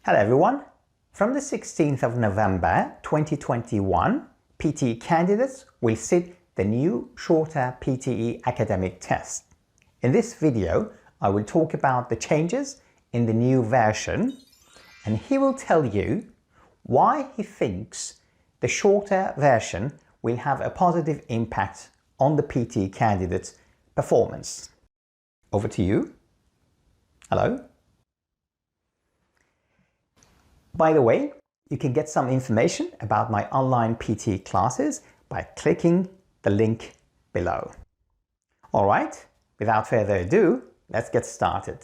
Hello everyone. From the 16th of November 2021, PTE candidates will sit the new shorter PTE academic test. In this video, I will talk about the changes in the new version, and he will tell you why he thinks the shorter version will have a positive impact on the PTE candidates' performance. Over to you. Hello. By the way, you can get some information about my online PTE classes by clicking the link below. All right, without further ado, let's get started.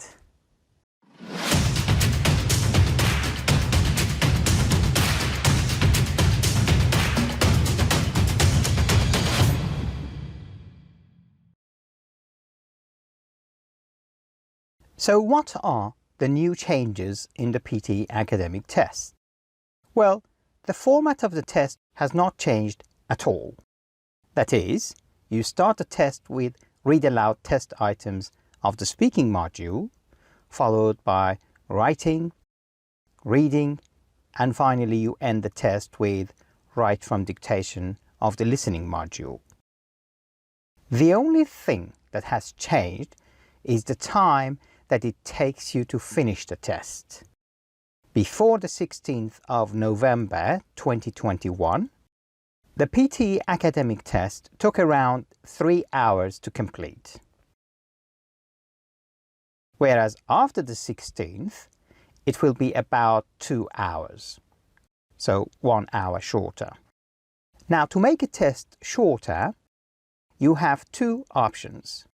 So what are the new changes in the PTE academic test? Well, the format of the test has not changed at all. That is, you start the test with read aloud test items of the speaking module, followed by writing, reading, and finally you end the test with write from dictation of the listening module. The only thing that has changed is the time that it takes you to finish the test. Before the 16th of November 2021, the PTE academic test took around 3 hours to complete. Whereas after the 16th, it will be about 2 hours, so 1 hour shorter. Now, to make a test shorter, you have two options.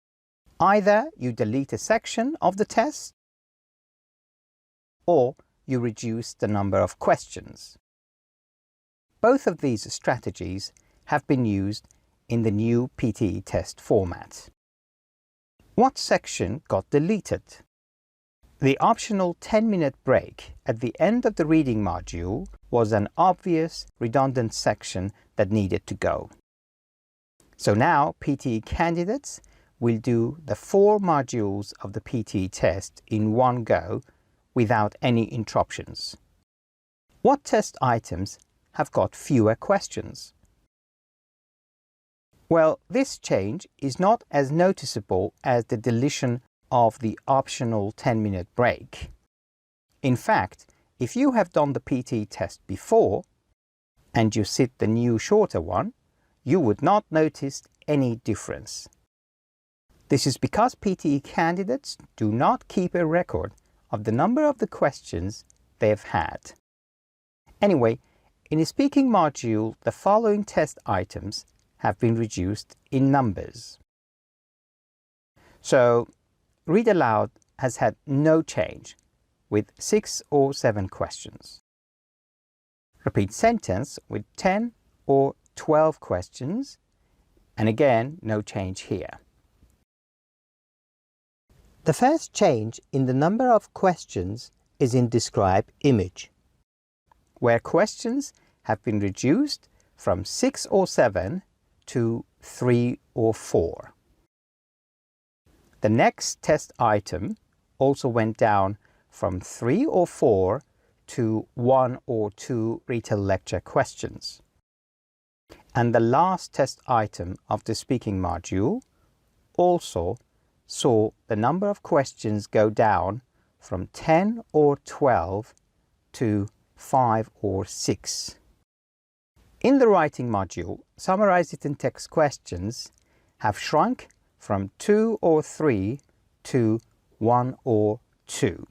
Either you delete a section of the test, or you reduce the number of questions. Both of these strategies have been used in the new PTE test format. What section got deleted? The optional 10-minute break at the end of the reading module was an obvious redundant section that needed to go. So now PTE candidates will do the 4 modules of the PTE test in one go without any interruptions. What test items have got fewer questions? Well, this change is not as noticeable as the deletion of the optional 10-minute break. In fact, if you have done the PTE test before and you sit the new shorter one, you would not notice any difference. This is because PTE candidates do not keep a record of the number of the questions they've had. Anyway, in the speaking module, the following test items have been reduced in numbers. So, read aloud has had no change, with 6 or 7 questions. Repeat sentence with 10 or 12 questions, and again, no change here. The first change in the number of questions is in describe image, where questions have been reduced from 6 or 7 to 3 or 4. The next test item also went down from 3 or 4 to 1 or 2 retail lecture questions. And the last test item of the speaking module also saw the number of questions go down from 10 or 12 to 5 or 6. In the writing module, summarize it in text questions have shrunk from 2 or 3 to 1 or 2.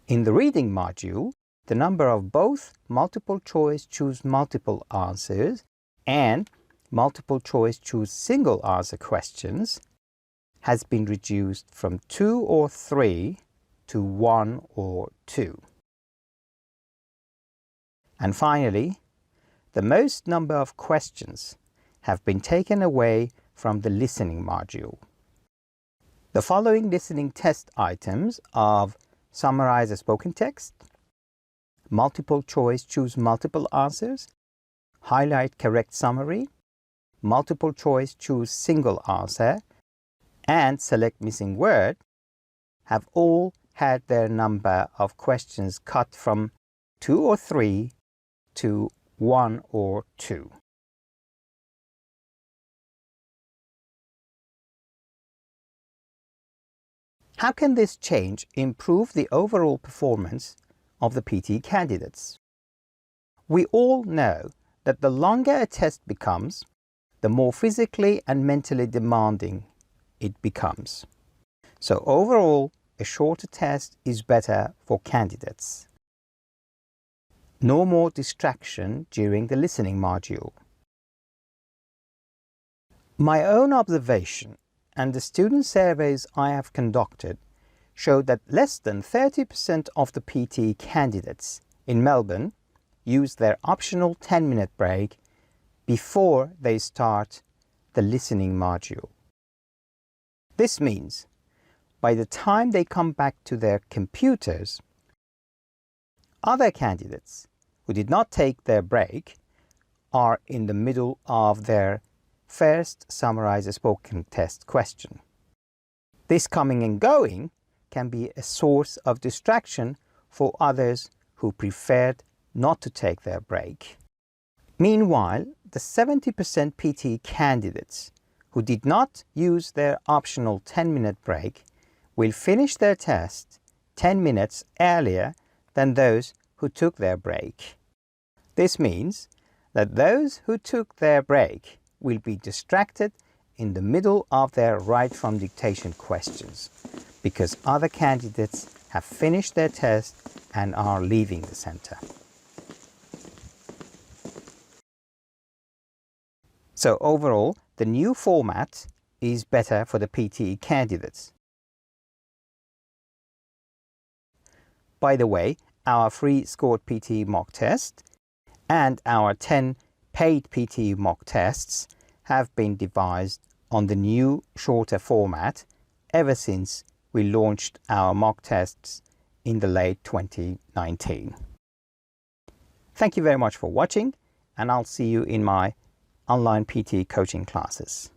In the reading module, the number of both multiple choice choose multiple answers and multiple choice choose single answer questions has been reduced from 2 or 3 to 1 or 2. And finally, the most number of questions have been taken away from the listening module. The following listening test items of summarize a spoken text, multiple choice choose multiple answers, highlight correct summary, multiple choice choose single answer, and select missing word have all had their number of questions cut from 2 or 3 to 1 or 2. How can this change improve the overall performance of the PTE candidates? We all know that the longer a test becomes, the more physically and mentally demanding it becomes. So overall, a shorter test is better for candidates. No more distraction during the listening module. My own observation and the student surveys I have conducted show that less than 30% of the PTE candidates in Melbourne use their optional 10-minute break before they start the listening module. This means by the time they come back to their computers, other candidates who did not take their break are in the middle of their first summarize a spoken test question. This coming and going can be a source of distraction for others who preferred not to take their break. Meanwhile, the 70% PTE candidates who did not use their optional 10-minute break will finish their test 10 minutes earlier than those who took their break. This means that those who took their break will be distracted in the middle of their write from dictation questions because other candidates have finished their test and are leaving the center. So overall, the new format is better for the PTE candidates. By the way, our free scored PTE mock test and our 10 paid PTE mock tests have been devised on the new shorter format ever since we launched our mock tests in the late 2019. Thank you very much for watching, and I'll see you in my online PTE coaching classes.